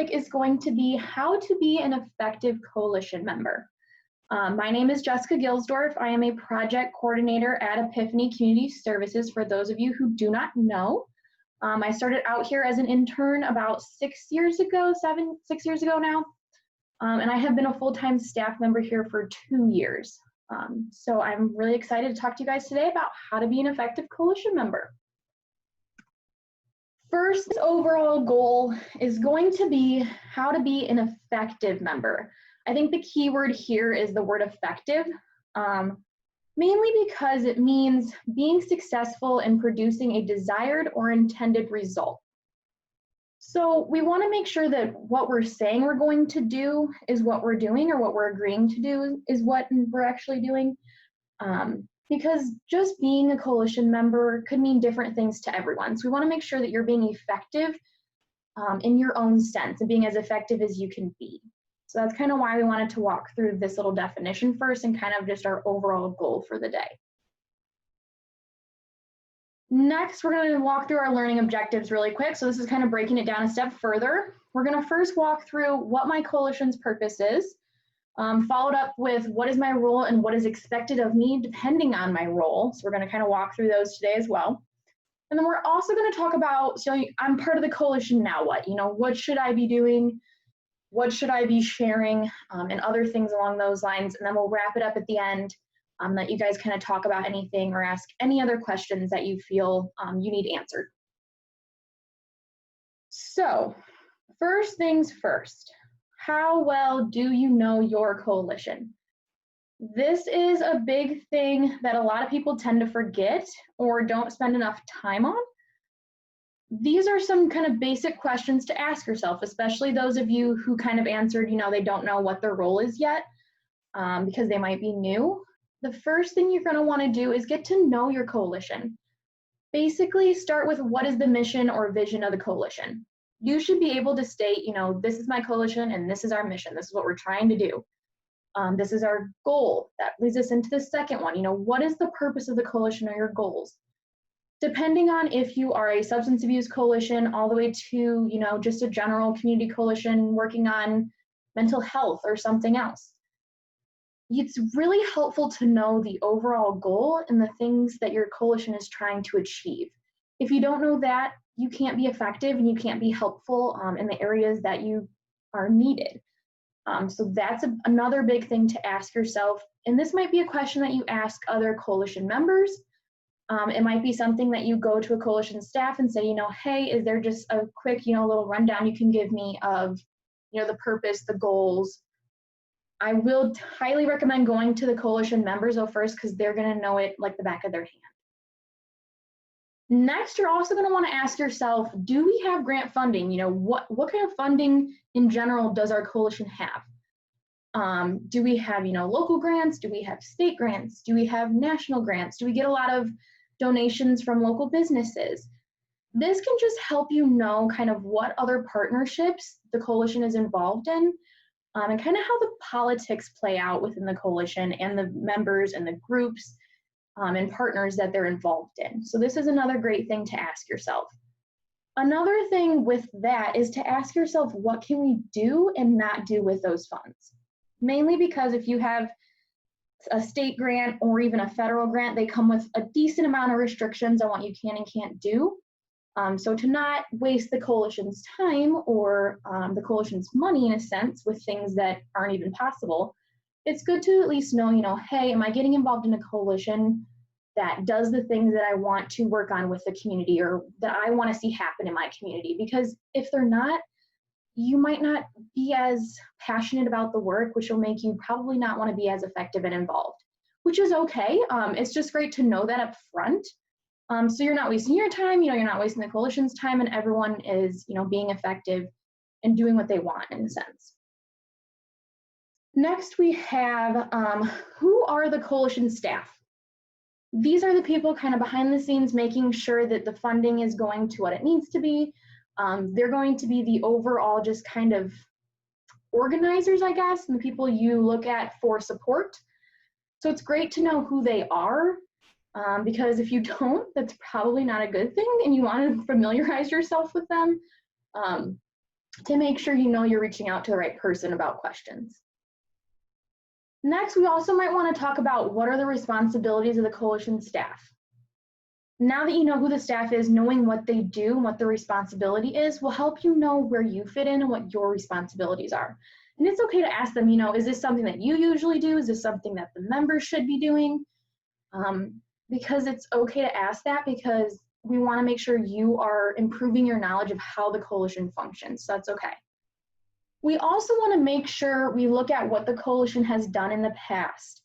topic is going to be how to be an effective coalition member. My name is Jessica Gilsdorf. I am a project coordinator at Epiphany Community Services for those of you who do not know. I started out here as an intern about 6 years ago now, and I have been a full-time staff member here for 2 years. So I'm really excited to talk to you guys today about how to be an effective coalition member. First overall goal is going to be how to be an effective member. I think the key word here is the word effective, mainly because it means being successful in producing a desired or intended result. So we want to make sure that what we're saying we're going to do is what we're doing, or what we're agreeing to do is what we're actually doing. Because just being a coalition member could mean different things to everyone. So we want to make sure that you're being effective in your own sense and being as effective as you can be. So that's kind of why we wanted to walk through this little definition first and kind of just our overall goal for the day. Next, we're going to walk through our learning objectives really quick. So this is kind of breaking it down a step further. We're going to first walk through what my coalition's purpose is, followed up with what is my role and what is expected of me depending on my role. So we're going to kind of walk through those today as well. And then we're also going to talk about, so I'm part of the coalition, now what? What should I be doing? What should I be sharing? And other things along those lines. And then we'll wrap it up at the end, let you guys kind of talk about anything or ask any other questions that you feel you need answered. So first things first. How well do you know your coalition? This is a big thing that a lot of people tend to forget or don't spend enough time on. These are some kind of basic questions to ask yourself, especially those of you who kind of answered, they don't know what their role is yet because they might be new. The first thing you're going to want to do is get to know your coalition. Basically, start with what is the mission or vision of the coalition. You should be able to state, this is my coalition and this is our mission. This is what we're trying to do. This is our goal. That leads us into the second one. What is the purpose of the coalition or your goals? Depending on if you are a substance abuse coalition all the way to, just a general community coalition working on mental health or something else. It's really helpful to know the overall goal and the things that your coalition is trying to achieve. If you don't know that, you can't be effective and you can't be helpful in the areas that you are needed. So that's another big thing to ask yourself. And this might be a question that you ask other coalition members. It might be something that you go to a coalition staff and say, hey, is there just a quick, little rundown you can give me of, the purpose, the goals. I will highly recommend going to the coalition members though first, because they're going to know it like the back of their hand. Next, you're also going to want to ask yourself, do we have grant funding? What kind of funding in general does our coalition have? Do we have, local grants? Do we have state grants? Do we have national grants? Do we get a lot of donations from local businesses? This can just help you know kind of what other partnerships the coalition is involved in, and kind of how the politics play out within the coalition and the members and the groups and partners that they're involved in. So this is another great thing to ask yourself. Another thing with that is to ask yourself, what can we do and not do with those funds? Mainly because if you have a state grant or even a federal grant, they come with a decent amount of restrictions on what you can and can't do. So to not waste the coalition's time or the coalition's money in a sense with things that aren't even possible, it's good to at least know, hey, am I getting involved in a coalition that does the things that I want to work on with the community or that I want to see happen in my community? Because if they're not, you might not be as passionate about the work, which will make you probably not want to be as effective and involved, which is okay. It's just great to know that up front. So you're not wasting your time, you're not wasting the coalition's time, and everyone is, being effective and doing what they want in a sense. Next, we have who are the coalition staff? These are the people kind of behind the scenes making sure that the funding is going to what it needs to be. They're going to be the overall just kind of organizers, I guess, and the people you look at for support. So it's great to know who they are, because if you don't, that's probably not a good thing, and you want to familiarize yourself with them. to make sure you know you're reaching out to the right person about questions. Next, we also might want to talk about what are the responsibilities of the coalition staff. Now that you know who the staff is, knowing what they do and what their responsibility is will help you know where you fit in and what your responsibilities are. And it's okay to ask them, is this something that you usually do? Is this something that the members should be doing? Because it's okay to ask that, because we want to make sure you are improving your knowledge of how the coalition functions. So that's okay. We also want to make sure we look at what the coalition has done in the past.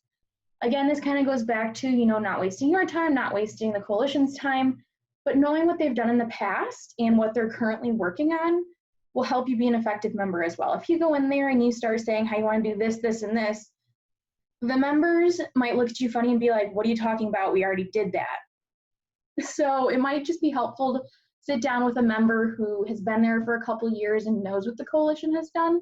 Again, this kind of goes back to, not wasting your time, not wasting the coalition's time, but knowing what they've done in the past and what they're currently working on will help you be an effective member as well. If you go in there and you start saying how you want to do this, this, and this, the members might look at you funny and be like, what are you talking about? We already did that. So it might just be helpful to sit down with a member who has been there for a couple of years and knows what the coalition has done,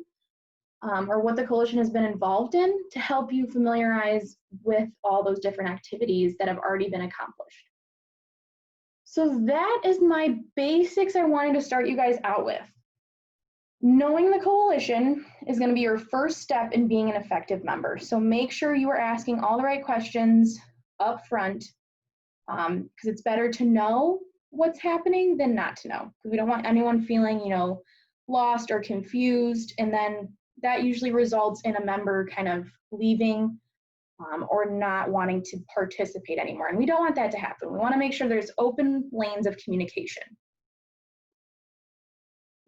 or what the coalition has been involved in, to help you familiarize with all those different activities that have already been accomplished. So that is my basics I wanted to start you guys out with. Knowing the coalition is going to be your first step in being an effective member. So make sure you are asking all the right questions up front, because it's better to know what's happening than not to know, because we don't want anyone feeling, lost or confused, and then that usually results in a member kind of leaving or not wanting to participate anymore. And we don't want that to happen. We want to make sure there's open lanes of communication.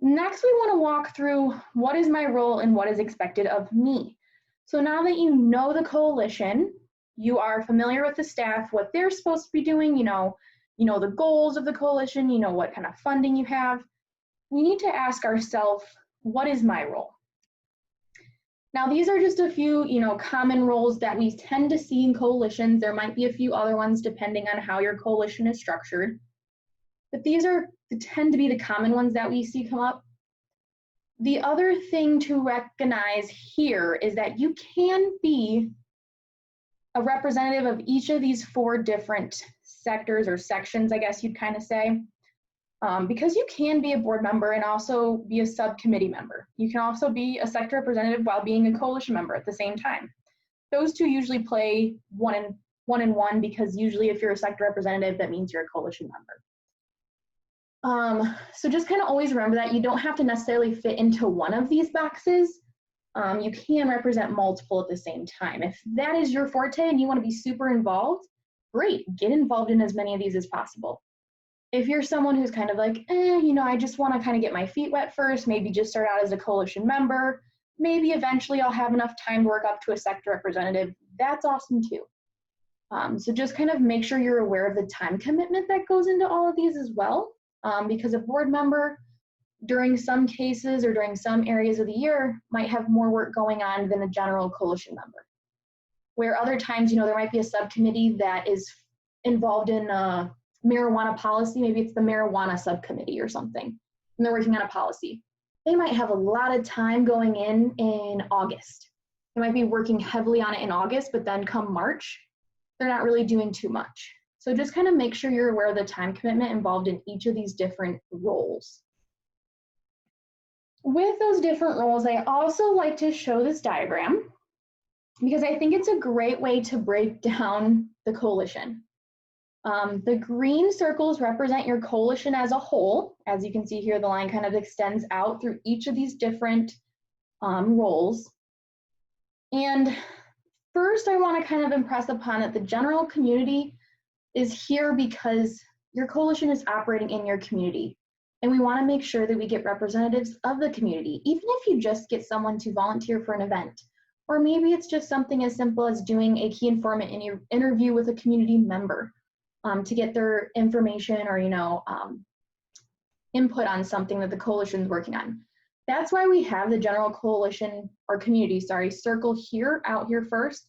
Next, we want to walk through what is my role and what is expected of me. So now that you know the coalition, you are familiar with the staff, what they're supposed to be doing, you know the goals of the coalition, you know what kind of funding you have. We need to ask ourselves, what is my role? Now, these are just a few, common roles that we tend to see in coalitions. There might be a few other ones depending on how your coalition is structured, but these tend to be the common ones that we see come up. The other thing to recognize here is that you can be a representative of each of these 4 different sectors or sections, I guess you'd kind of say, because you can be a board member and also be a subcommittee member. You can also be a sector representative while being a coalition member at the same time. Those two usually play one and one, because usually if you're a sector representative, that means you're a coalition member. So just kind of always remember that you don't have to necessarily fit into one of these boxes. You can represent multiple at the same time. If that is your forte and you want to be super involved, great, get involved in as many of these as possible. If you're someone who's kind of like, I just want to kind of get my feet wet first, maybe just start out as a coalition member, maybe eventually I'll have enough time to work up to a sector representative, that's awesome too. So just kind of make sure you're aware of the time commitment that goes into all of these as well, because a board member during some cases or during some areas of the year might have more work going on than a general coalition member. Where other times, there might be a subcommittee that is involved in marijuana policy, maybe it's the marijuana subcommittee or something, and they're working on a policy. They might have a lot of time going in August. They might be working heavily on it in August, but then come March, they're not really doing too much. So just kind of make sure you're aware of the time commitment involved in each of these different roles. With those different roles, I also like to show this diagram because I think it's a great way to break down the coalition. The green circles represent your coalition as a whole. As you can see here, the line kind of extends out through each of these different roles. And first, I want to kind of impress upon that the general community is here because your coalition is operating in your community. And we want to make sure that we get representatives of the community, even if you just get someone to volunteer for an event. Or maybe it's just something as simple as doing a key informant interview with a community member. To get their information or, input on something that the coalition is working on. That's why we have the general coalition or community, circle here, out here first,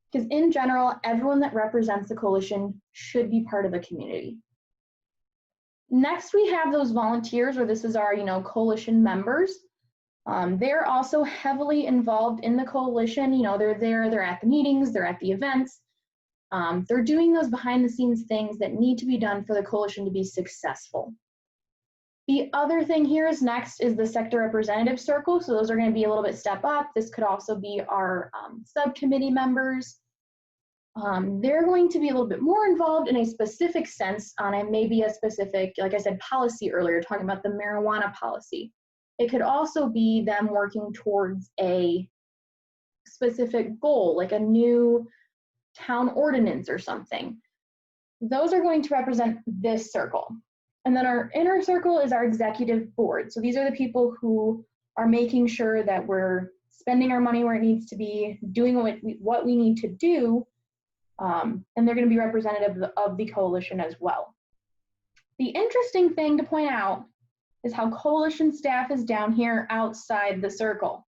because in general, everyone that represents the coalition should be part of the community. Next, we have those volunteers, or this is our, coalition members. They're also heavily involved in the coalition. They're there, they're at the meetings, they're at the events. They're doing those behind the scenes things that need to be done for the coalition to be successful. The other thing here is next is the sector representative circle. So those are going to be a little bit step up. This could also be our subcommittee members. They're going to be a little bit more involved in a specific sense on a maybe a specific, like I said, policy earlier, talking about the marijuana policy. It could also be them working towards a specific goal, like a new town ordinance or something. Those are going to represent this circle. And then our inner circle is our executive board. So these are the people who are making sure that we're spending our money where it needs to be, doing what we need to do, and they're going to be representative of the coalition as well. The interesting thing to point out is how coalition staff is down here outside the circle.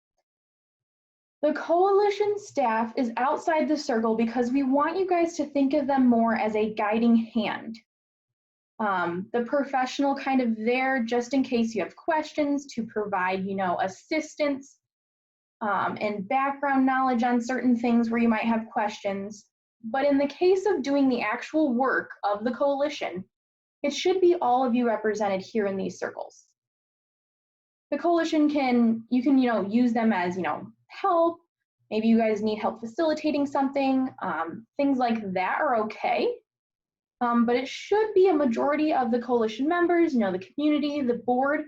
The coalition staff is outside the circle because we want you guys to think of them more as a guiding hand. The professional kind of there just in case you have questions, to provide, assistance and background knowledge on certain things where you might have questions. But in the case of doing the actual work of the coalition, it should be all of you represented here in these circles. The coalition you can use them as, help. Maybe you guys need help facilitating something. Things like that are okay. But it should be a majority of the coalition members, the community, the board,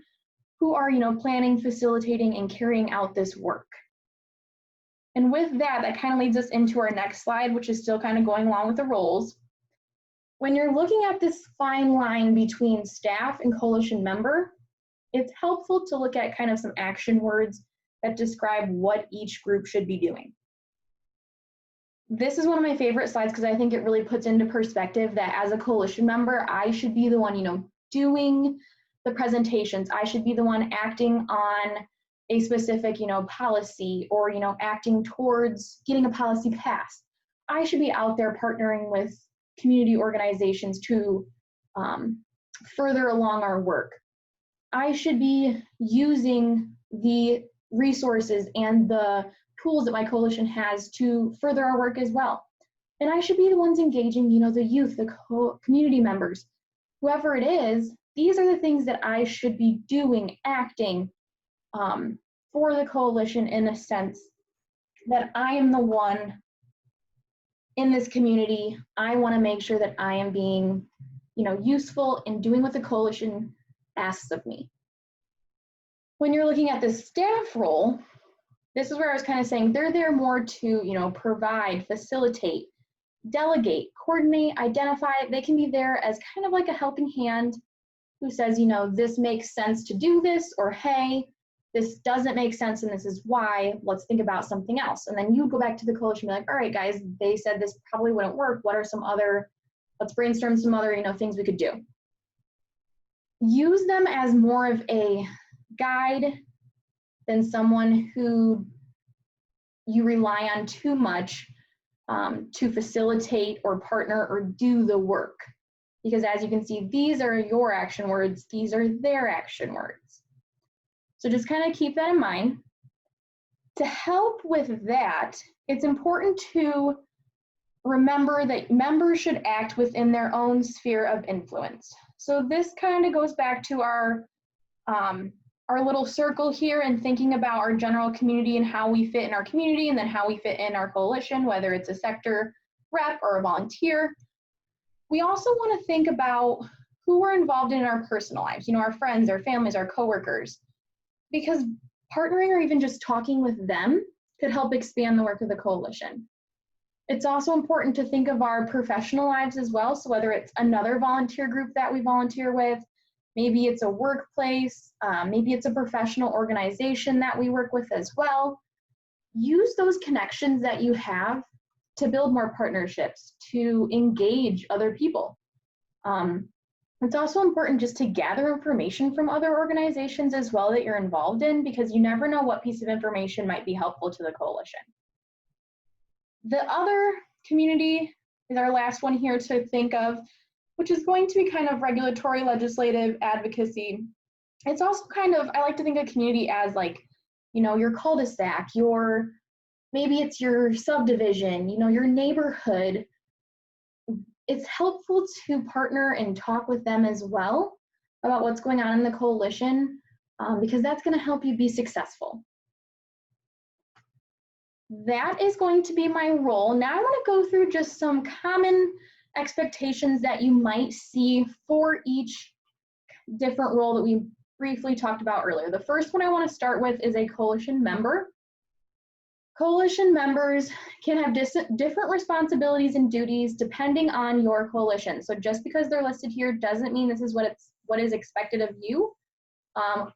who are, planning, facilitating, and carrying out this work. And with that kind of leads us into our next slide, which is still kind of going along with the roles. When you're looking at this fine line between staff and coalition member, it's helpful to look at kind of some action words that describe what each group should be doing. This is one of my favorite slides because I think it really puts into perspective that as a coalition member, I should be the one, doing the presentations. I should be the one acting on a specific, policy, or, acting towards getting a policy passed. I should be out there partnering with community organizations to further along our work. I should be using the resources and the tools that my coalition has to further our work as well. And I should be the ones engaging, the youth, the community members, whoever it is. These are the things that I should be doing, acting for the coalition, in a sense that I am the one in this community. I want to make sure that I am being, useful in doing what the coalition asks of me. When you're looking at the staff role, this is where I was kind of saying they're there more to, provide, facilitate, delegate, coordinate, identify. They can be there as kind of like a helping hand who says, this makes sense to do this, or hey, this doesn't make sense and this is why, let's think about something else. And then you go back to the coalition and be like, all right, guys, they said this probably wouldn't work. What are some other, let's brainstorm some other, things we could do. Use them as more of a guide than someone who you rely on too much to facilitate or partner or do the work. Because as you can see, these are your action words, these are their action words. So just kind of keep that in mind. To help with that, it's important to remember that members should act within their own sphere of influence. So this kind of goes back to our little circle here and thinking about our general community and how we fit in our community, and then how we fit in our coalition, whether it's a sector rep or a volunteer. We also want to think about who we're involved in our personal lives, our friends, our families, our coworkers, because partnering or even just talking with them could help expand the work of the coalition. It's also important to think of our professional lives as well. So whether it's another volunteer group that we volunteer with, maybe it's a workplace, maybe it's a professional organization that we work with as well. Use those connections that you have to build more partnerships, to engage other people. It's also important just to gather information from other organizations as well that you're involved in, because you never know what piece of information might be helpful to the coalition. The other community is our last one here to think of, which is going to be kind of regulatory, legislative, advocacy. It's also kind of, I like to think of community as like, your cul-de-sac, maybe it's your subdivision, your neighborhood. It's helpful to partner and talk with them as well, about what's going on in the coalition, because that's going to help you be successful. That is going to be my role. Now I want to go through just some common expectations that you might see for each different role that we briefly talked about earlier. The first one I want to start with is a coalition member. Coalition members can have different responsibilities and duties depending on your coalition. So just because they're listed here doesn't mean this is what is expected of you.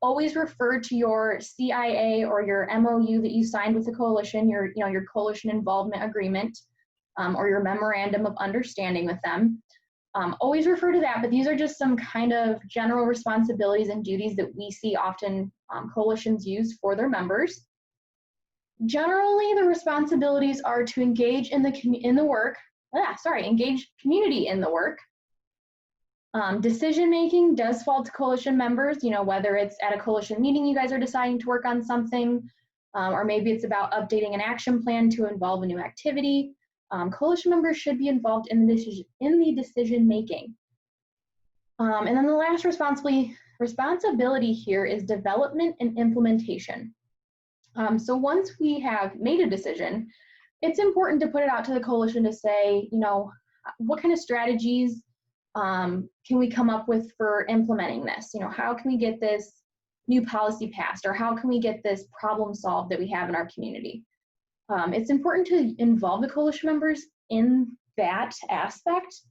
Always refer to your CIA or your MOU that you signed with the coalition, your coalition involvement agreement, or your memorandum of understanding with them. Always refer to that, but these are just some kind of general responsibilities and duties that we see often coalitions use for their members. Generally, the responsibilities are to engage engage community in the work. Decision-making does fall to coalition members, whether it's at a coalition meeting you guys are deciding to work on something, or maybe it's about updating an action plan to involve a new activity. Coalition members should be involved in the decision-making. And then the last responsibility here is development and implementation. So once we have made a decision, it's important to put it out to the coalition to say, what kind of strategies can we come up with for implementing this? How can we get this new policy passed, or how can we get this problem solved that we have in our community? It's important to involve the coalition members in that aspect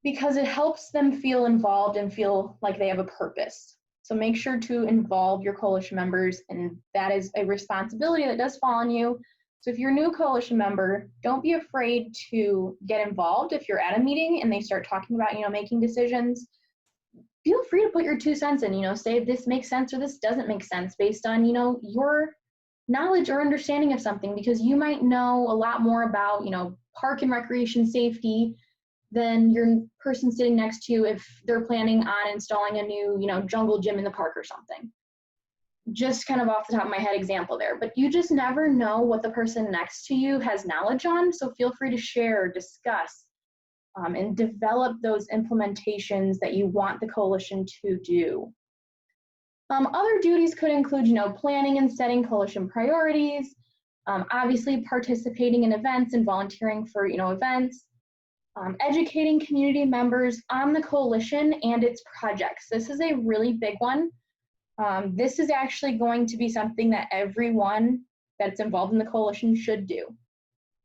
because it helps them feel involved and feel like they have a purpose. So make sure to involve your coalition members, and that is a responsibility that does fall on you. So if you're a new coalition member, don't be afraid to get involved. If you're at a meeting and they start talking about, making decisions, feel free to put your 2 cents in, say this makes sense or this doesn't make sense based on, your knowledge or understanding of something, because you might know a lot more about, park and recreation safety than your person sitting next to you if they're planning on installing a new, jungle gym in the park or something. Just kind of off the top of my head example there, but you just never know what the person next to you has knowledge on, so feel free to share, discuss, and develop those implementations that you want the coalition to do. Other duties could include, planning and setting coalition priorities, obviously participating in events and volunteering for, events, educating community members on the coalition and its projects. This is a really big one. This is actually going to be something that everyone that's involved in the coalition should do.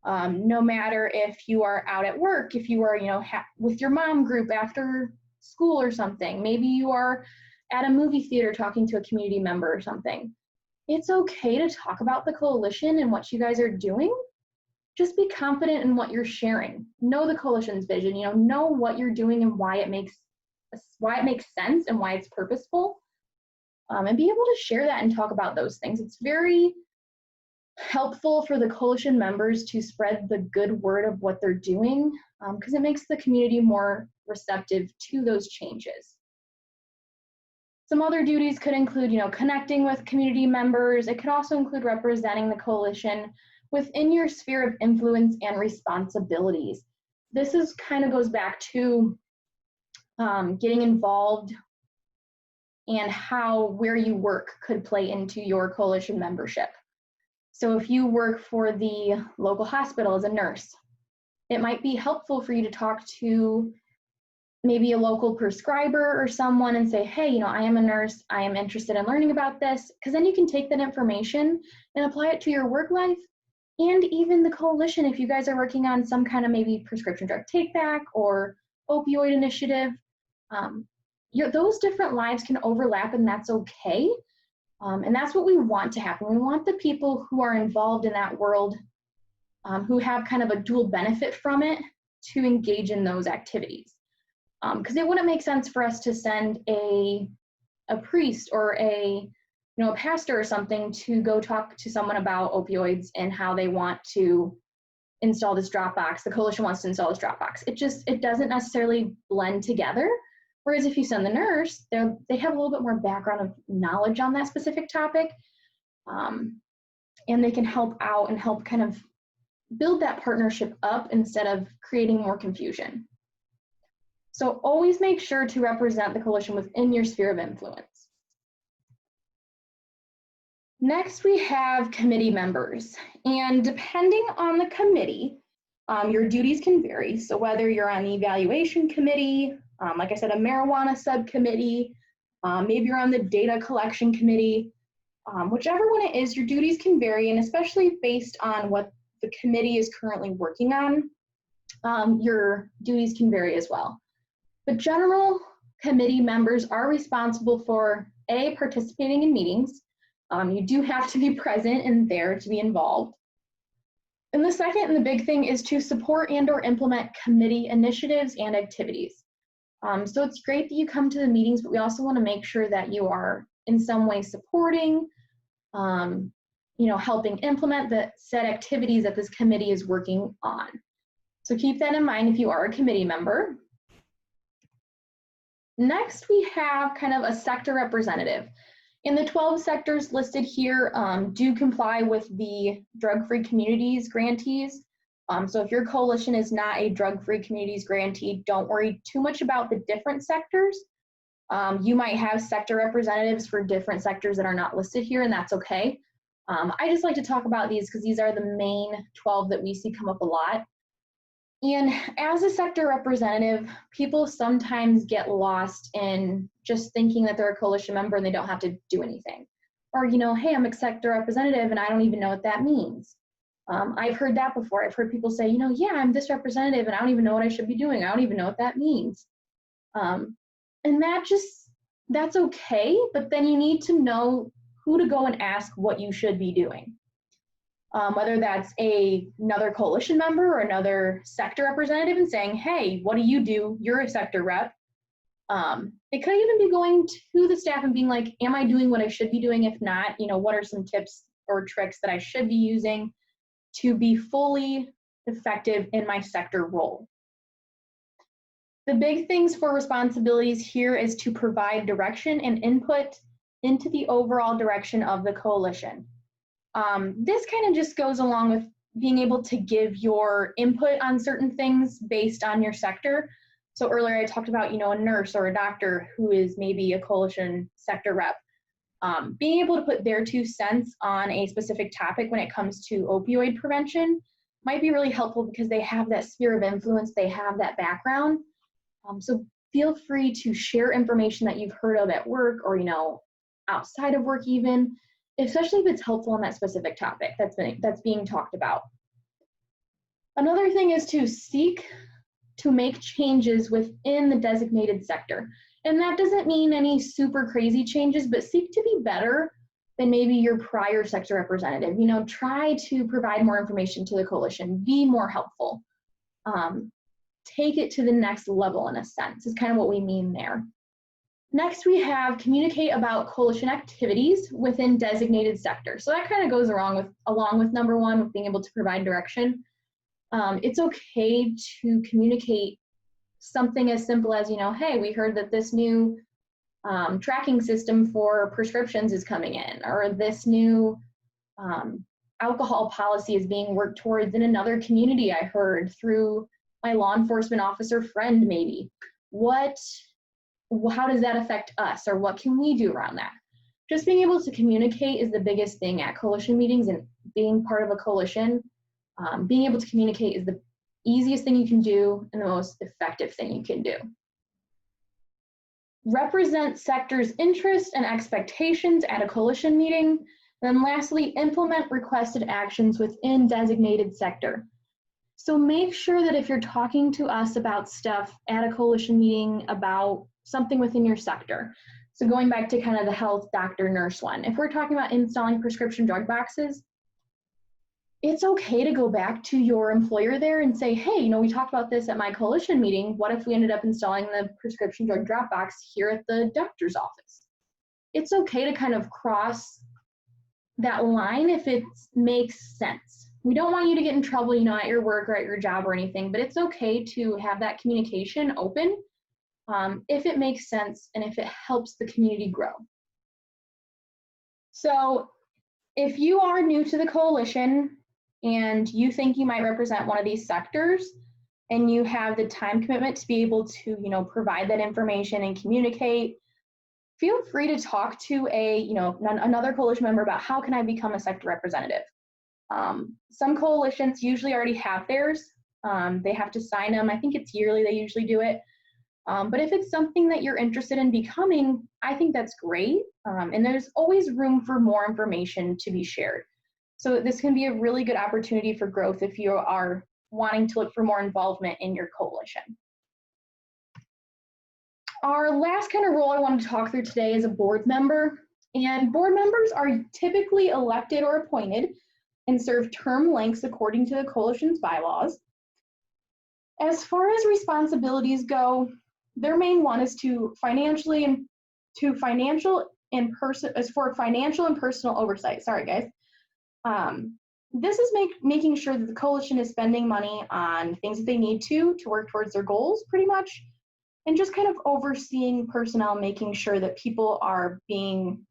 No matter if you are out at work, if you are, with your mom group after school or something, maybe you are at a movie theater talking to a community member or something. It's okay to talk about the coalition and what you guys are doing. Just be confident in what you're sharing. Know the coalition's vision, know what you're doing and why it makes sense and why it's purposeful. And be able to share that and talk about those things. It's very helpful for the coalition members to spread the good word of what they're doing, because it makes the community more receptive to those changes. Some other duties could include, connecting with community members. It could also include representing the coalition within your sphere of influence and responsibilities. This goes back to getting involved and where you work could play into your coalition membership. So if you work for the local hospital as a nurse, it might be helpful for you to talk to maybe a local prescriber or someone and say, hey, I am a nurse, I am interested in learning about this, because then you can take that information and apply it to your work life and even the coalition if you guys are working on some kind of maybe prescription drug take back or opioid initiative. Those different lives can overlap, and that's okay. And that's what we want to happen. We want the people who are involved in that world, who have kind of a dual benefit from it, to engage in those activities. Because it wouldn't make sense for us to send a priest or a pastor or something to go talk to someone about opioids and how they want to install this drop box. The coalition wants to install this drop box. It doesn't necessarily blend together. Whereas if you send the nurse, they have a little bit more background of knowledge on that specific topic, and they can help out and help kind of build that partnership up instead of creating more confusion. So always make sure to represent the coalition within your sphere of influence. Next, we have committee members. And depending on the committee, your duties can vary. So whether you're on the evaluation committee, like I said, a marijuana subcommittee, maybe you're on the data collection committee, whichever one it is, your duties can vary, and especially based on what the committee is currently working on, your duties can vary as well. But general committee members are responsible for participating in meetings. You do have to be present and there to be involved. And the second and the big thing is to support and or implement committee initiatives and activities. So it's great that you come to the meetings, but we also want to make sure that you are in some way supporting, helping implement the said activities that this committee is working on. So keep that in mind if you are a committee member. Next, we have kind of a sector representative. And the 12 sectors listed here do comply with the Drug-Free Communities grantees. So if your coalition is not a Drug-Free Communities grantee, don't worry too much about the different sectors. You might have sector representatives for different sectors that are not listed here, and that's okay. I just like to talk about these because these are the main 12 that we see come up a lot. And as a sector representative, people sometimes get lost in just thinking that they're a coalition member and they don't have to do anything. Or, hey, I'm a sector representative and I don't even know what that means. I've heard that before. I've heard people say, yeah, I'm this representative and I don't even know what I should be doing. I don't even know what that means. And that's okay, but then you need to know who to go and ask what you should be doing. Whether that's another coalition member or another sector representative and saying, hey, what do you do? You're a sector rep. It could even be going to the staff and being like, am I doing what I should be doing? If not, what are some tips or tricks that I should be using to be fully effective in my sector role? The big things for responsibilities here is to provide direction and input into the overall direction of the coalition. This kind of just goes along with being able to give your input on certain things based on your sector. So earlier I talked about, a nurse or a doctor who is maybe a coalition sector rep. Being able to put their 2 cents on a specific topic when it comes to opioid prevention might be really helpful because they have that sphere of influence, they have that background. So feel free to share information that you've heard of at work or, outside of work even, especially if it's helpful on that specific topic that's being talked about. Another thing is to seek to make changes within the designated sector. And that doesn't mean any super crazy changes, but seek to be better than maybe your prior sector representative. Try to provide more information to the coalition, be more helpful. Take it to the next level in a sense, is kind of what we mean there. Next, we have communicate about coalition activities within designated sectors. So that kind of goes along with number 1, with being able to provide direction. It's okay to communicate something as simple as, hey, we heard that this new tracking system for prescriptions is coming in, or this new alcohol policy is being worked towards in another community I heard through my law enforcement officer friend maybe. How does that affect us, or what can we do around that? Just being able to communicate is the biggest thing at coalition meetings, and being part of a coalition, being able to communicate is the easiest thing you can do and the most effective thing you can do. Represent sector's interests and expectations at a coalition meeting. And then lastly, implement requested actions within designated sector. So make sure that if you're talking to us about stuff at a coalition meeting about something within your sector, so going back to kind of the health doctor nurse one, if we're talking about installing prescription drug boxes, it's okay to go back to your employer there and say, hey, we talked about this at my coalition meeting. What if we ended up installing the prescription drug drop box here at the doctor's office? It's okay to kind of cross that line if it makes sense. We don't want you to get in trouble, at your work or at your job or anything, but it's okay to have that communication open if it makes sense and if it helps the community grow. So if you are new to the coalition and you think you might represent one of these sectors, and you have the time commitment to be able to, provide that information and communicate, feel free to talk to another coalition member about how can I become a sector representative. Some coalitions usually already have theirs. They have to sign them. I think it's yearly they usually do it. But if it's something that you're interested in becoming, I think that's great. And there's always room for more information to be shared. So this can be a really good opportunity for growth if you are wanting to look for more involvement in your coalition. Our last kind of role I wanted to talk through today is a board member. And board members are typically elected or appointed and serve term lengths according to the coalition's bylaws. As far as responsibilities go, their main one is for financial and personal oversight. Sorry, guys. This is making sure that the coalition is spending money on things that they need to work towards their goals, pretty much, and just kind of overseeing personnel, making sure that people are being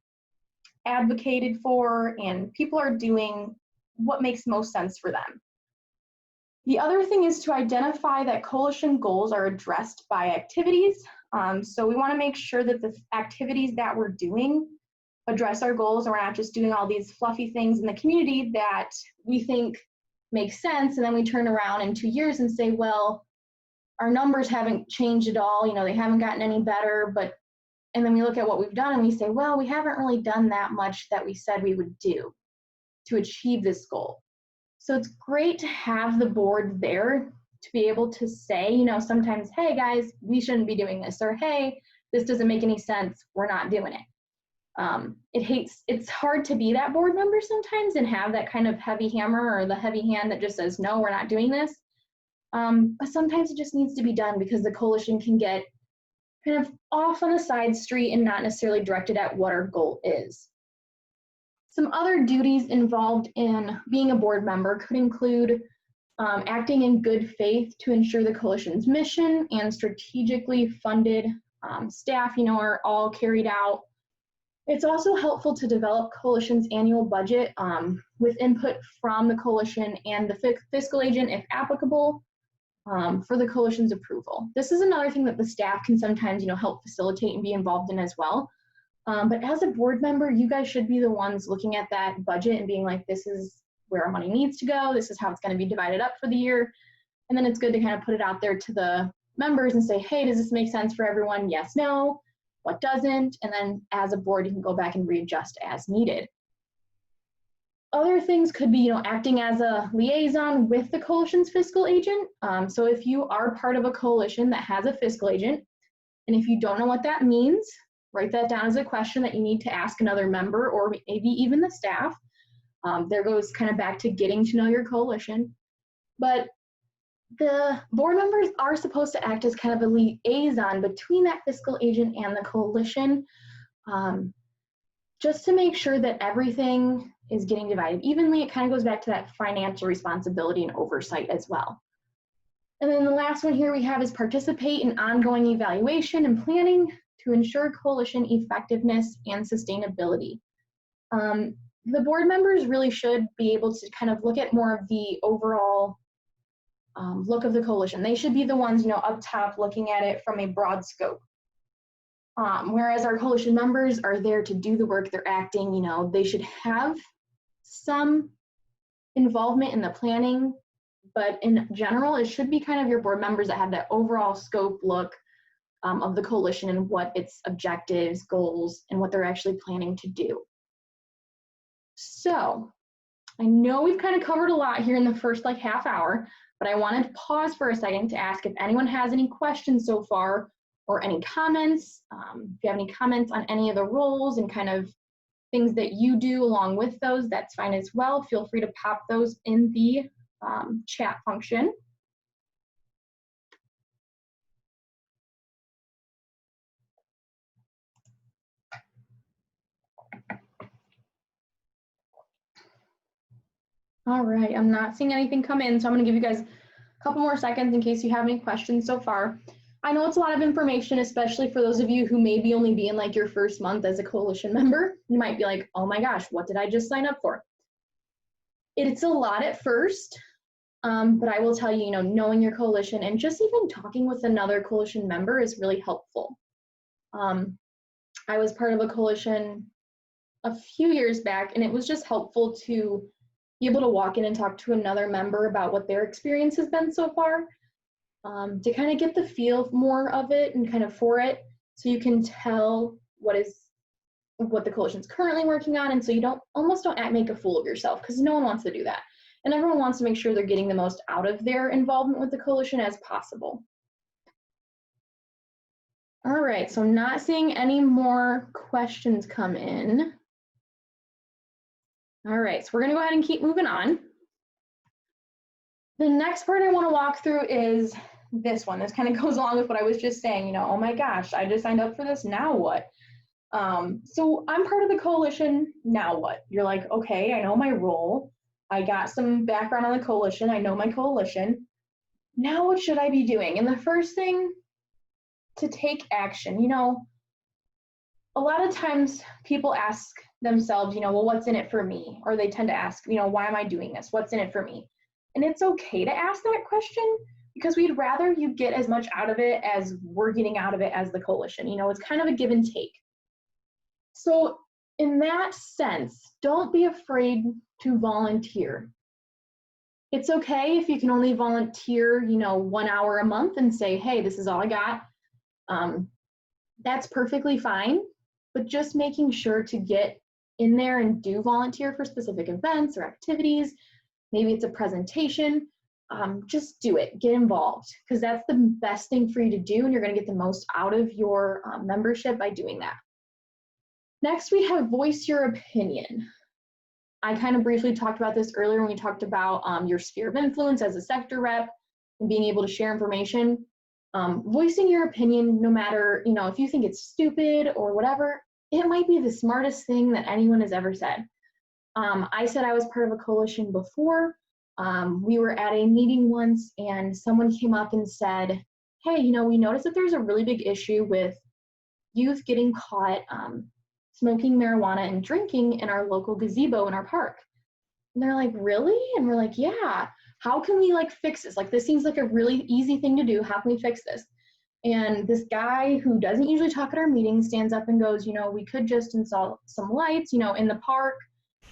advocated for and people are doing what makes most sense for them. The other thing is to identify that coalition goals are addressed by activities. So we want to make sure that the activities that we're doing address our goals, and we're not just doing all these fluffy things in the community that we think make sense, and then we turn around in 2 years and say, well, our numbers haven't changed at all, they haven't gotten any better, and then we look at what we've done and we say, well, we haven't really done that much that we said we would do to achieve this goal. So it's great to have the board there to be able to say, sometimes, hey guys, we shouldn't be doing this, or hey, this doesn't make any sense, we're not doing it. It's hard to be that board member sometimes and have that kind of heavy hammer or the heavy hand that just says, no, we're not doing this. But sometimes it just needs to be done because the coalition can get kind of off on a side street and not necessarily directed at what our goal is. Some other duties involved in being a board member could include acting in good faith to ensure the coalition's mission and strategically funded staff, are all carried out. It's also helpful to develop coalition's annual budget with input from the coalition and the fiscal agent, if applicable, for the coalition's approval. This is another thing that the staff can sometimes, help facilitate and be involved in as well. But as a board member, you guys should be the ones looking at that budget and being like, this is where our money needs to go. This is how it's going to be divided up for the year. And then it's good to kind of put it out there to the members and say, hey, does this make sense for everyone? Yes, no. What doesn't? And then as a board, you can go back and readjust as needed. Other things could be, acting as a liaison with the coalition's fiscal agent. So if you are part of a coalition that has a fiscal agent, and if you don't know what that means, write that down as a question that you need to ask another member or maybe even the staff. There goes kind of back to getting to know your coalition. But the board members are supposed to act as kind of a liaison between that fiscal agent and the coalition, just to make sure that everything is getting divided evenly. It kind of goes back to that financial responsibility and oversight as well. And then the last one here we have is participate in ongoing evaluation and planning to ensure coalition effectiveness and sustainability. The board members really should be able to kind of look at more of the overall look of the coalition. They should be the ones, up top looking at it from a broad scope. Whereas our coalition members are there to do the work, they're acting, they should have some involvement in the planning, but in general, it should be kind of your board members that have that overall scope look of the coalition and what its objectives, goals, and what they're actually planning to do. So I know we've kind of covered a lot here in the first half hour, but I wanted to pause for a second to ask if anyone has any questions so far or any comments. If you have any comments on any of the roles and kind of things that you do along with those, that's fine as well. Feel free to pop those in the chat function. All right, I'm not seeing anything come in, so I'm going to give you guys a couple more seconds in case you have any questions so far. I know it's a lot of information, especially for those of you who maybe only be in your first month as a coalition member. You might be like, oh my gosh, what did I just sign up for? It's a lot at first, But I will tell you, knowing your coalition and just even talking with another coalition member is really helpful. I was part of a coalition a few years back, and it was just helpful to be able to walk in and talk to another member about what their experience has been so far, to kind of get the feel more of it and kind of for it, so you can tell what the coalition is currently working on, and so you don't make a fool of yourself, because no one wants to do that. And everyone wants to make sure they're getting the most out of their involvement with the coalition as possible. All right, so I'm not seeing any more questions come in. All right, so we're gonna go ahead and keep moving on. The next part I wanna walk through is this one. This kind of goes along with what I was just saying, oh my gosh, I just signed up for this, now what? So I'm part of the coalition, now what? You're like, okay, I know my role. I got some background on the coalition, I know my coalition. Now what should I be doing? And the first thing, to take action. A lot of times people ask themselves, well, what's in it for me? Or they tend to ask, why am I doing this? What's in it for me? And it's okay to ask that question, because we'd rather you get as much out of it as we're getting out of it as the coalition. It's kind of a give and take. So in that sense, don't be afraid to volunteer. It's okay if you can only volunteer, 1 hour a month and say, hey, this is all I got. That's perfectly fine, but just making sure to get in there and do volunteer for specific events or activities. Maybe it's a presentation, just do it, get involved, because that's the best thing for you to do, and you're gonna get the most out of your membership by doing that. Next, we have voice your opinion. I kind of briefly talked about this earlier when we talked about your sphere of influence as a sector rep and being able to share information. Voicing your opinion, no matter, if you think it's stupid or whatever, it might be the smartest thing that anyone has ever said. I said I was part of a coalition before. We were at a meeting once and someone came up and said, hey, we noticed that there's a really big issue with youth getting caught smoking marijuana and drinking in our local gazebo in our park. And they're like, really? And we're like, yeah. How can we fix this? This seems like a really easy thing to do. How can we fix this? And this guy who doesn't usually talk at our meetings stands up and goes, we could just install some lights, in the park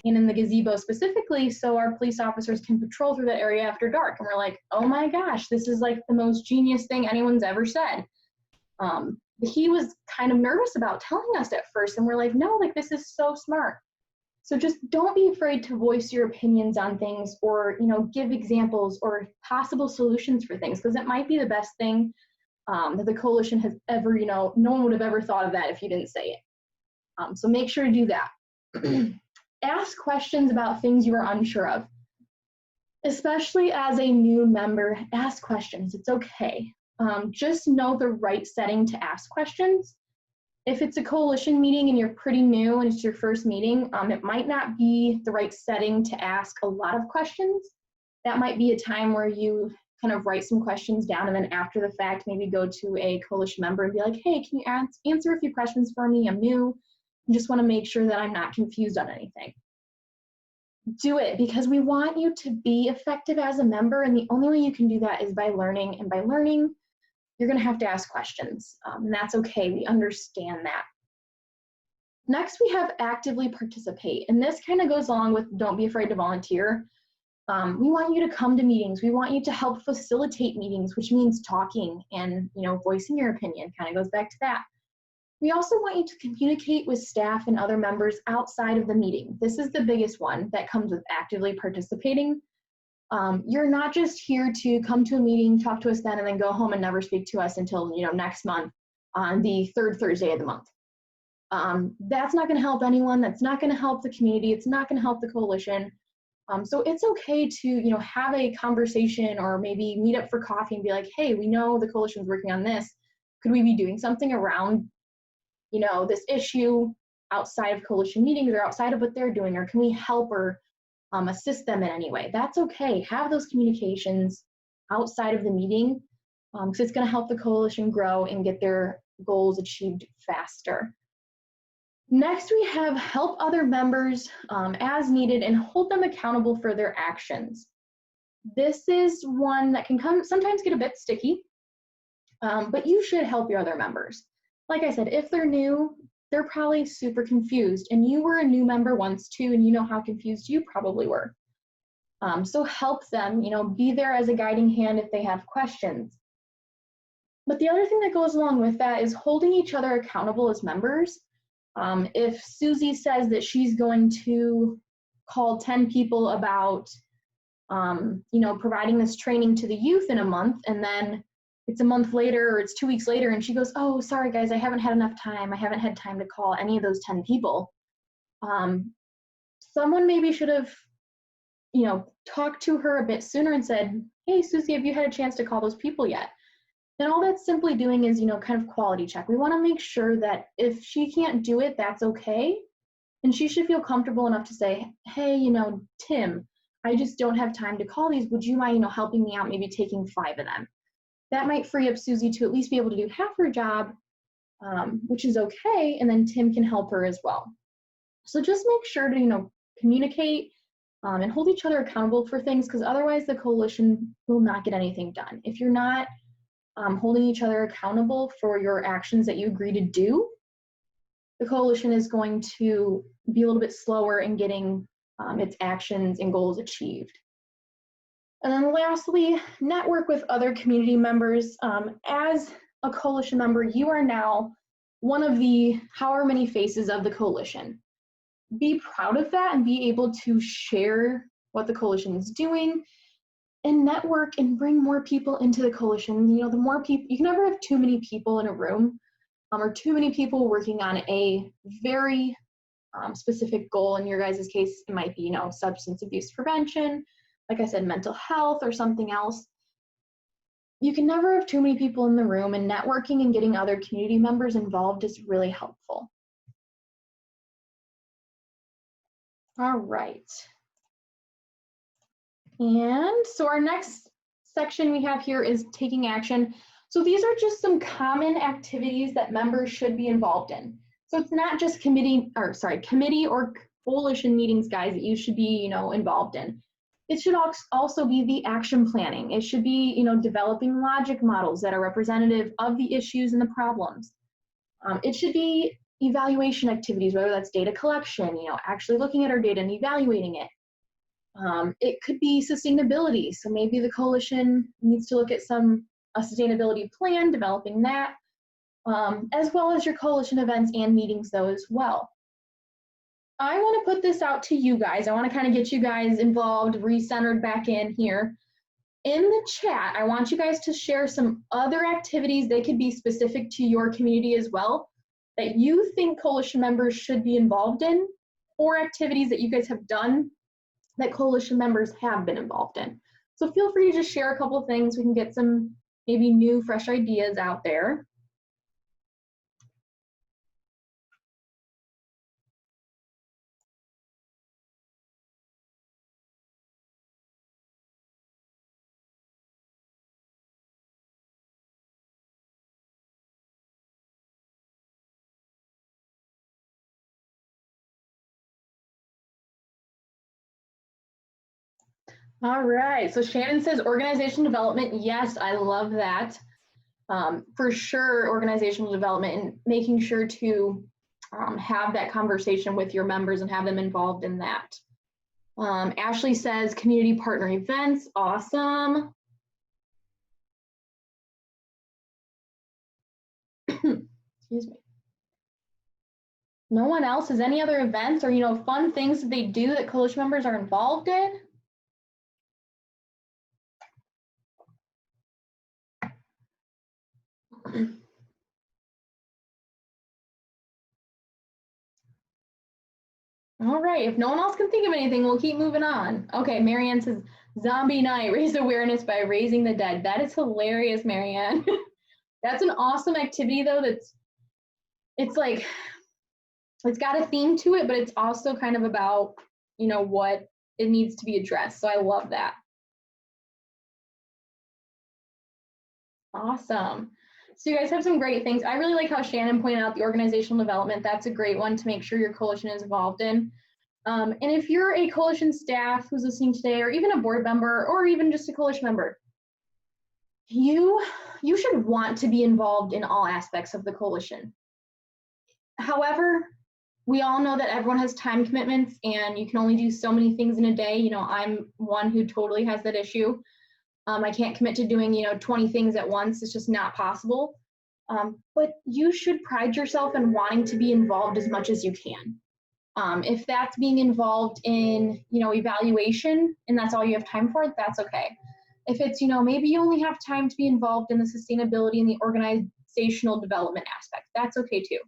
and in the gazebo specifically, so our police officers can patrol through that area after dark. And we're like, oh my gosh, this is the most genius thing anyone's ever said. He was kind of nervous about telling us at first, and we're like, no, this is so smart. So just don't be afraid to voice your opinions on things, or give examples or possible solutions for things, because it might be the best thing that the coalition has ever, no one would have ever thought of that if you didn't say it. So make sure to do that. Ask questions about things you are unsure of. Especially as a new member, ask questions. It's okay. Just know the right setting to ask questions. If it's a coalition meeting and you're pretty new and it's your first meeting, it might not be the right setting to ask a lot of questions. That might be a time where you kind of write some questions down, and then after the fact, maybe go to a coalition member and be like, hey, can you answer a few questions for me? I'm new. I just want to make sure that I'm not confused on anything. Do it, because we want you to be effective as a member, and the only way you can do that is by learning, and by learning, you're going to have to ask questions, and that's okay. We understand that. Next, we have actively participate, and this kind of goes along with don't be afraid to volunteer. We want you to come to meetings. We want you to help facilitate meetings, which means talking and voicing your opinion. Kind of goes back to that. We also want you to communicate with staff and other members outside of the meeting. This is the biggest one that comes with actively participating. You're not just here to come to a meeting, talk to us then, and then go home and never speak to us until next month on the third Thursday of the month. That's not going to help anyone. That's not going to help the community. It's not going to help the coalition. So it's okay to have a conversation, or maybe meet up for coffee and be like, hey, we know the coalition's working on this. Could we be doing something around this issue outside of coalition meetings or outside of what they're doing, or can we help or assist them in any way? That's okay. Have those communications outside of the meeting, because it's going to help the coalition grow and get their goals achieved faster. Next, we have help other members as needed and hold them accountable for their actions. This is one that can sometimes get a bit sticky, but you should help your other members. Like I said, if they're new, they're probably super confused, and you were a new member once too, and you know how confused you probably were. So help them, be there as a guiding hand if they have questions. But the other thing that goes along with that is holding each other accountable as members. If Susie says that she's going to call 10 people about, providing this training to the youth in a month, and then it's a month later or it's 2 weeks later and she goes, oh, sorry guys, I haven't had enough time. I haven't had time to call any of those 10 people. Someone maybe should have, talked to her a bit sooner and said, hey, Susie, have you had a chance to call those people yet? And all that's simply doing is, kind of quality check. We want to make sure that if she can't do it, that's okay. And she should feel comfortable enough to say, hey, Tim, I just don't have time to call these. Would you mind, helping me out, maybe taking 5 of them? That might free up Susie to at least be able to do half her job, which is okay. And then Tim can help her as well. So just make sure to, communicate and hold each other accountable for things, because otherwise the coalition will not get anything done. If you're not holding each other accountable for your actions that you agree to do, the coalition is going to be a little bit slower in getting its actions and goals achieved. And then lastly, network with other community members. As a coalition member, you are now one of the however many faces of the coalition. Be proud of that and be able to share what the coalition is doing and network and bring more people into the coalition. The more people, you can never have too many people in a room or too many people working on a very specific goal. In your guys' case, it might be, substance abuse prevention, like I said, mental health or something else. You can never have too many people in the room, and networking and getting other community members involved is really helpful. All right. And so our next section we have here is taking action. So these are just some common activities that members should be involved in. So it's not just committee or coalition meetings, guys, that you should be, involved in. It should also be the action planning. It should be, developing logic models that are representative of the issues and the problems. It should be evaluation activities, whether that's data collection, actually looking at our data and evaluating it. It could be sustainability. So maybe the coalition needs to look at a sustainability plan, developing that, as well as your coalition events and meetings though as well. I want to put this out to you guys. I want to kind of get you guys involved, recentered back in here. In the chat, I want you guys to share some other activities. They could be specific to your community as well, that you think coalition members should be involved in, or activities that you guys have done that coalition members have been involved in. So feel free to just share a couple of things. We can get some maybe new, fresh ideas out there. All right, so Shannon says organizational development. Yes, I love that. For sure, organizational development and making sure to have that conversation with your members and have them involved in that. Ashley says community partner events. Awesome. Excuse me. No one else has any other events or fun things that they do that coalition members are involved in? All right, if no one else can think of anything, we'll keep moving on. Okay, Marianne says, zombie night, raise awareness by raising the dead. That is hilarious, Marianne. That's an awesome activity though, it's got a theme to it, but it's also kind of about, what it needs to be addressed. So I love that. Awesome. So you guys have some great things. I really like how Shannon pointed out the organizational development. That's a great one to make sure your coalition is involved in. And if you're a coalition staff who's listening today, or even a board member, or even just a coalition member, you should want to be involved in all aspects of the coalition. However, we all know that everyone has time commitments and you can only do so many things in a day. You know, I'm one who totally has that issue. I can't commit to doing, 20 things at once. It's just not possible. But you should pride yourself in wanting to be involved as much as you can. If that's being involved in, evaluation and that's all you have time for, that's okay. If it's, maybe you only have time to be involved in the sustainability and the organizational development aspect, that's okay too.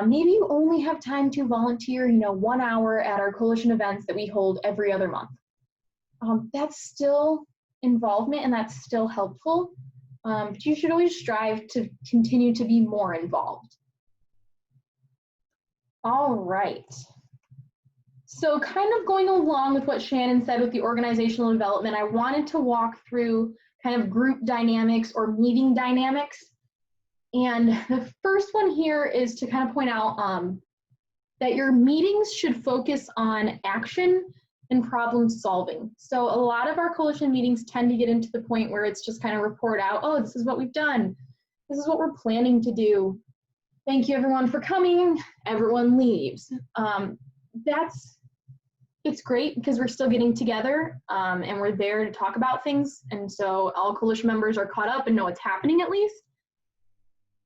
Maybe you only have time to volunteer, 1 hour at our coalition events that we hold every other month. That's still involvement and that's still helpful, but you should always strive to continue to be more involved. All right. So kind of going along with what Shannon said with the organizational development, I wanted to walk through kind of group dynamics or meeting dynamics. And the first one here is to kind of point out that your meetings should focus on action and problem solving. So a lot of our coalition meetings tend to get into the point where it's just kind of report out, oh, this is what we've done. This is what we're planning to do. Thank you everyone for coming. Everyone leaves. It's great because we're still getting together and we're there to talk about things. And so all coalition members are caught up and know what's happening at least.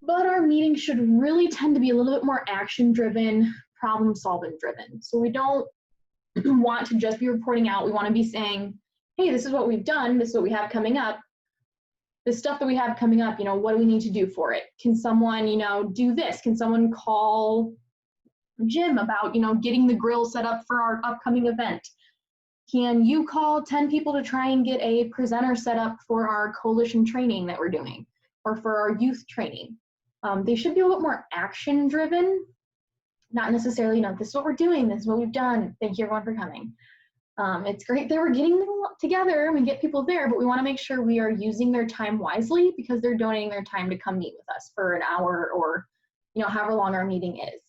But our meetings should really tend to be a little bit more action-driven, problem-solving driven. So we don't want to just be reporting out. We want to be saying, hey, this is what we've done. This is what we have coming up. The stuff that we have coming up, what do we need to do for it? Can someone, do this? Can someone call Jim about, getting the grill set up for our upcoming event? Can you call 10 people to try and get a presenter set up for our coalition training that we're doing or for our youth training? They should be a little bit more action driven, not necessarily, this is what we're doing, this is what we've done, thank you everyone for coming. It's great that we're getting together and we get people there, but we want to make sure we are using their time wisely because they're donating their time to come meet with us for an hour or, however long our meeting is.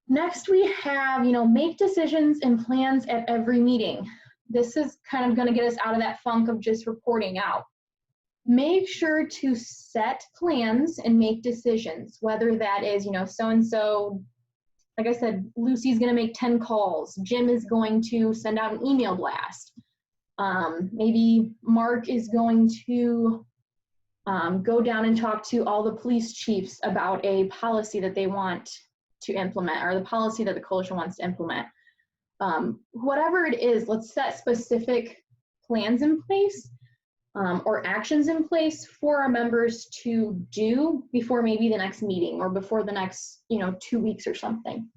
Next, we have, make decisions and plans at every meeting. This is kind of going to get us out of that funk of just reporting out. Make sure to set plans and make decisions, whether that is, so-and-so, like I said, Lucy's going to make 10 calls. Jim is going to send out an email blast. Maybe Mark is going to go down and talk to all the police chiefs about a policy that they want to implement or the policy that the coalition wants to implement. Whatever it is, let's set specific plans in place or actions in place for our members to do before maybe the next meeting or before the next 2 weeks or something.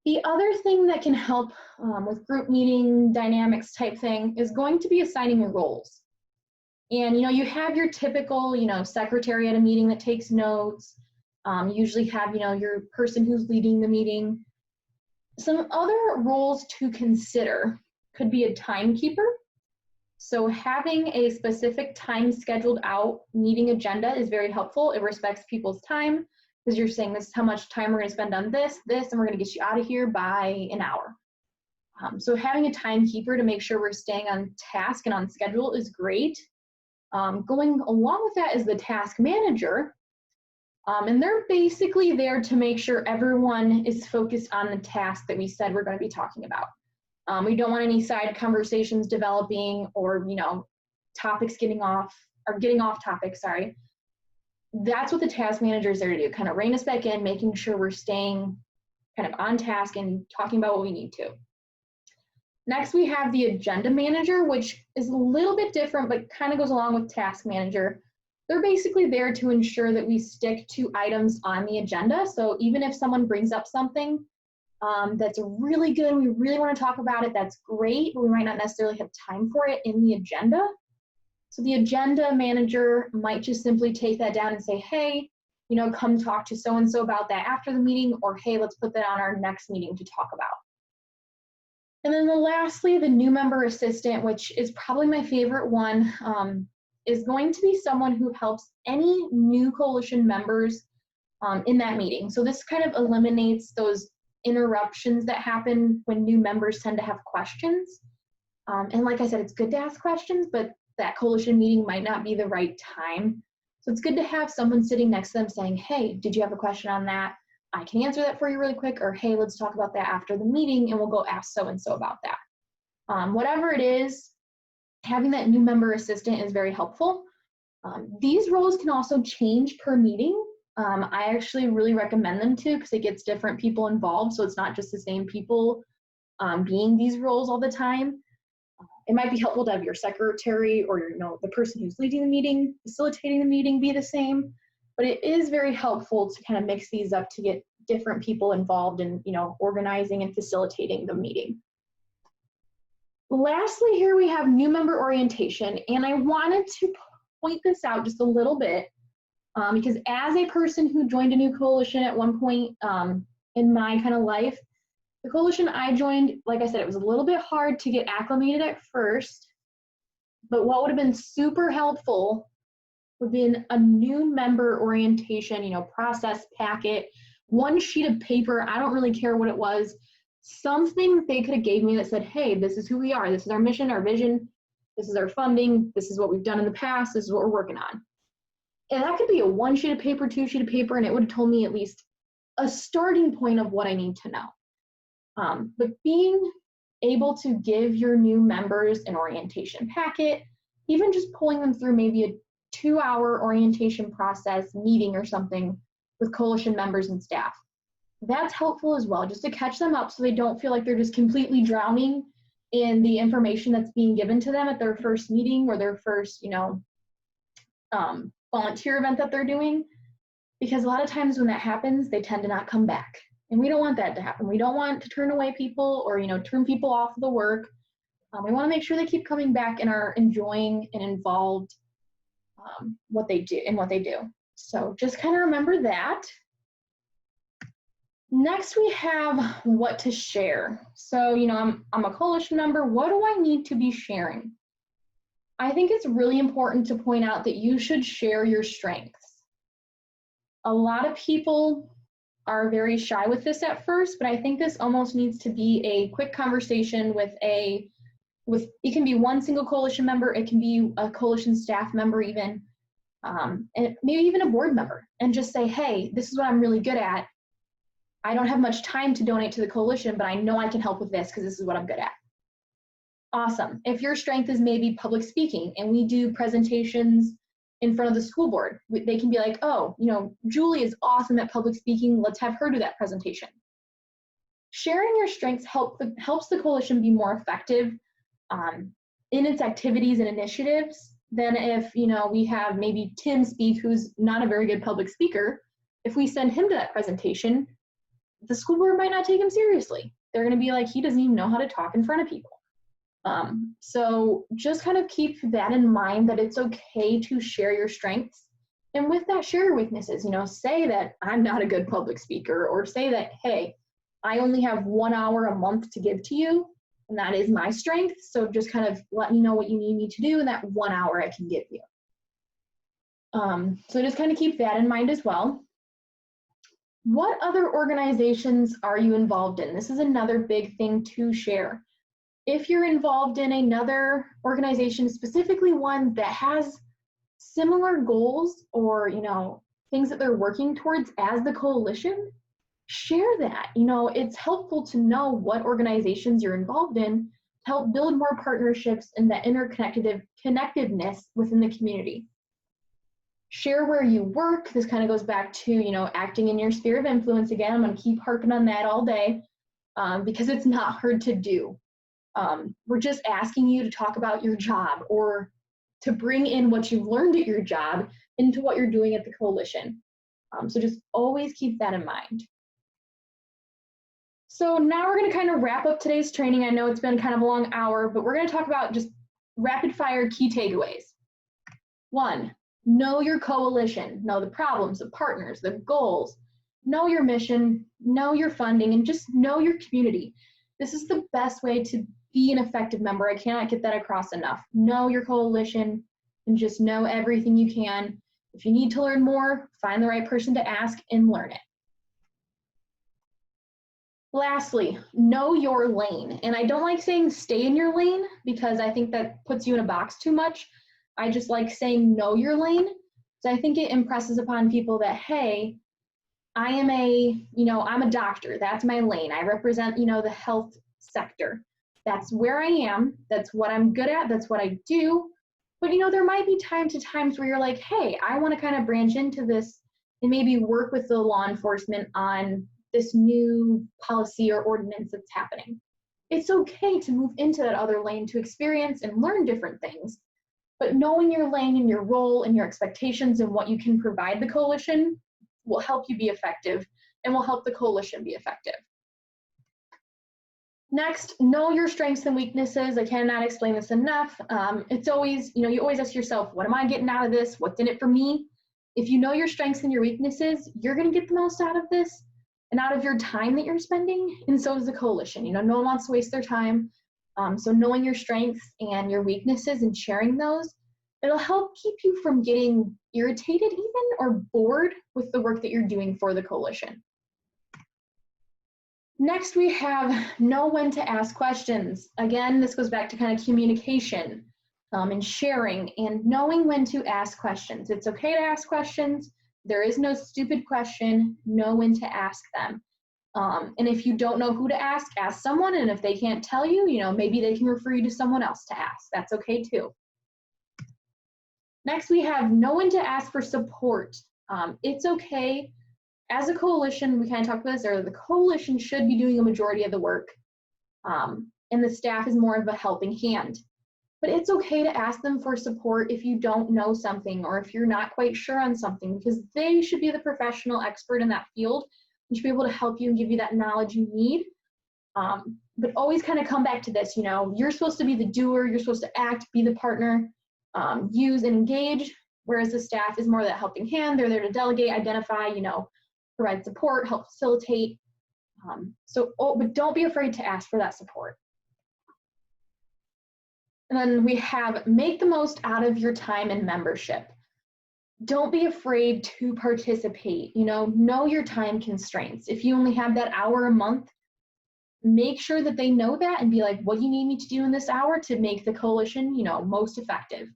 The other thing that can help with group meeting dynamics type thing is going to be assigning roles. And you have your typical secretary at a meeting that takes notes. Usually have your person who's leading the meeting. Some other roles to consider could be a timekeeper. So having a specific time scheduled out meeting agenda is very helpful. It respects people's time because you're saying this is how much time we're going to spend on this, and we're going to get you out of here by an hour. So having a timekeeper to make sure we're staying on task and on schedule is great. Going along with that is the task manager. And they're basically there to make sure everyone is focused on the task that we said we're going to be talking about. We don't want any side conversations developing or, topics getting off topic, sorry. That's what the task manager is there to do, kind of rein us back in, making sure we're staying kind of on task and talking about what we need to. Next, we have the agenda manager, which is a little bit different, but kind of goes along with task manager. They're basically there to ensure that we stick to items on the agenda. So even if someone brings up something that's really good, we really want to talk about it, that's great, but we might not necessarily have time for it in the agenda. So the agenda manager might just simply take that down and say, hey, come talk to so-and-so about that after the meeting, or hey, let's put that on our next meeting to talk about. And then lastly, the new member assistant, which is probably my favorite one, is going to be someone who helps any new coalition members in that meeting. So this kind of eliminates those interruptions that happen when new members tend to have questions. And like I said, it's good to ask questions, but that coalition meeting might not be the right time. So it's good to have someone sitting next to them saying, hey, did you have a question on that? I can answer that for you really quick, or hey, let's talk about that after the meeting and we'll go ask so-and-so about that. Whatever it is, having that new member assistant is very helpful. These roles can also change per meeting. I actually really recommend them to because it gets different people involved, so it's not just the same people being these roles all the time. It might be helpful to have your secretary or the person who's leading the meeting, facilitating the meeting be the same, but it is very helpful to kind of mix these up to get different people involved in organizing and facilitating the meeting. Lastly, here we have new member orientation, and I wanted to point this out just a little bit because as a person who joined a new coalition at one point in my kind of life, the coalition I joined, like I said, it was a little bit hard to get acclimated at first, but what would have been super helpful would have been a new member orientation, process packet, one sheet of paper, I don't really care what it was, something they could have gave me that said, hey, this is who we are, this is our mission, our vision, this is our funding, this is what we've done in the past, this is what we're working on. And that could be a one sheet of paper, two sheet of paper, and it would have told me at least a starting point of what I need to know. But being able to give your new members an orientation packet, even just pulling them through maybe a 2-hour orientation process meeting or something with coalition members and staff, that's helpful as well, just to catch them up so they don't feel like they're just completely drowning in the information that's being given to them at their first meeting or their first, volunteer event that they're doing. Because a lot of times when that happens, they tend to not come back. And we don't want that to happen. We don't want to turn away people or, turn people off of the work. We want to make sure they keep coming back and are enjoying and involved what they do. So just kind of remember that. Next, we have what to share. So, I'm a coalition member. What do I need to be sharing? I think it's really important to point out that you should share your strengths. A lot of people are very shy with this at first, but I think this almost needs to be a quick conversation with it can be one single coalition member, it can be a coalition staff member even, and maybe even a board member, and just say, hey, this is what I'm really good at. I don't have much time to donate to the coalition, but I know I can help with this because this is what I'm good at. Awesome. If your strength is maybe public speaking and we do presentations in front of the school board, they can be like, oh, Julie is awesome at public speaking. Let's have her do that presentation. Sharing your strengths helps the coalition be more effective in its activities and initiatives than if, we have maybe Tim speak, who's not a very good public speaker. If we send him to that presentation, the school board might not take him seriously. They're going to be like, he doesn't even know how to talk in front of people. So just kind of keep that in mind, that it's okay to share your strengths. And with that, share your weaknesses. Say that I'm not a good public speaker, or say that, hey, I only have 1 hour a month to give to you, and that is my strength. So just kind of let me know what you need me to do in that 1 hour I can give you. So just kind of keep that in mind as well. What other organizations are you involved in? This is another big thing to share. If you're involved in another organization, specifically one that has similar goals or, things that they're working towards as the coalition, share that. It's helpful to know what organizations you're involved in to help build more partnerships and that connectedness within the community. Share where you work. This kind of goes back to, acting in your sphere of influence. Again, I'm going to keep harping on that all day because it's not hard to do. We're just asking you to talk about your job or to bring in what you've learned at your job into what you're doing at the coalition. So just always keep that in mind. So now we're going to kind of wrap up today's training. I know it's been kind of a long hour, but we're going to talk about just rapid fire key takeaways. 1, know your coalition, know the problems, the partners, the goals, know your mission, know your funding, and just know your community. This is the best way to be an effective member. I cannot get that across enough. Know your coalition and just know everything you can. If you need to learn more, find the right person to ask and learn it. Lastly, know your lane. And I don't like saying stay in your lane because I think that puts you in a box too much. I just like saying know your lane. So I think it impresses upon people that, hey, I'm a doctor. That's my lane. I represent, the health sector. That's where I am. That's what I'm good at. That's what I do. But, there might be times where you're like, hey, I want to kind of branch into this and maybe work with the law enforcement on this new policy or ordinance that's happening. It's okay to move into that other lane to experience and learn different things. But knowing your lane and your role and your expectations and what you can provide the coalition will help you be effective and will help the coalition be effective. Next, know your strengths and weaknesses. I cannot explain this enough. It's always, you always ask yourself, what am I getting out of this? What's in it for me? If you know your strengths and your weaknesses, you're going to get the most out of this and out of your time that you're spending, and so does the coalition. No one wants to waste their time. So knowing your strengths and your weaknesses and sharing those, it'll help keep you from getting irritated even or bored with the work that you're doing for the coalition. Next, we have know when to ask questions. Again, this goes back to kind of communication and sharing and knowing when to ask questions. It's okay to ask questions. There is no stupid question. Know when to ask them. And if you don't know who to ask someone. And if they can't tell you, maybe they can refer you to someone else to ask. That's okay too. Next, we have know when to ask for support. It's okay. As a coalition, we kind of talked about this earlier, the coalition should be doing a majority of the work, and the staff is more of a helping hand. But it's okay to ask them for support if you don't know something or if you're not quite sure on something, because they should be the professional expert in that field and should be able to help you and give you that knowledge you need. But always kind of come back to this, you're supposed to be the doer, you're supposed to act, be the partner, use and engage, whereas the staff is more that helping hand. They're there to delegate, identify, provide support, help facilitate. But don't be afraid to ask for that support. And then we have make the most out of your time and membership. Don't be afraid to participate. Know your time constraints. If you only have that hour a month, make sure that they know that and be like, what do you need me to do in this hour to make the coalition, most effective?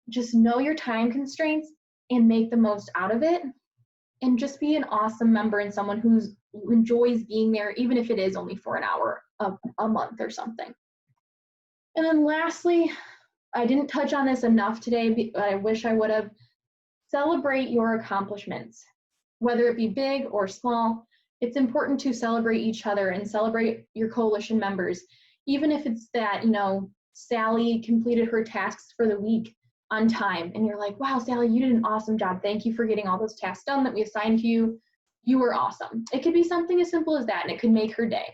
Just know your time constraints and make the most out of it. And just be an awesome member and someone who enjoys being there, even if it is only for an hour a month or something. And then lastly, I didn't touch on this enough today, but I wish I would have. Celebrate your accomplishments, whether it be big or small. It's important to celebrate each other and celebrate your coalition members, even if it's that, Sally completed her tasks for the week on time and you're like, wow, Sally, you did an awesome job. Thank you for getting all those tasks done that we assigned to you. You were awesome. It could be something as simple as that, and it could make her day.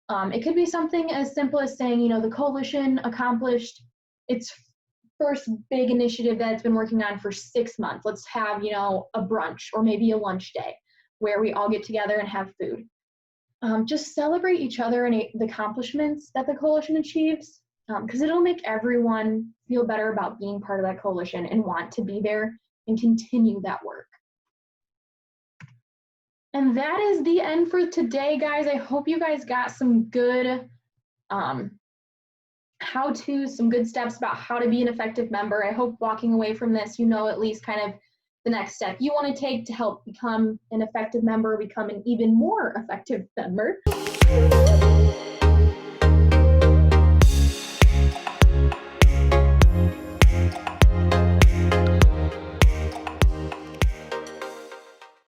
It could be something as simple as saying, the coalition accomplished its first big initiative that it's been working on for 6 months. Let's have, a brunch or maybe a lunch day where we all get together and have food. Just celebrate each other and the accomplishments that the coalition achieves, because it'll make everyone feel better about being part of that coalition and want to be there and continue that work. And that is the end for today, guys. I hope you guys got some good how-tos, some good steps about how to be an effective member. I hope walking away from this, at least kind of the next step you want to take to help become an effective member, become an even more effective member.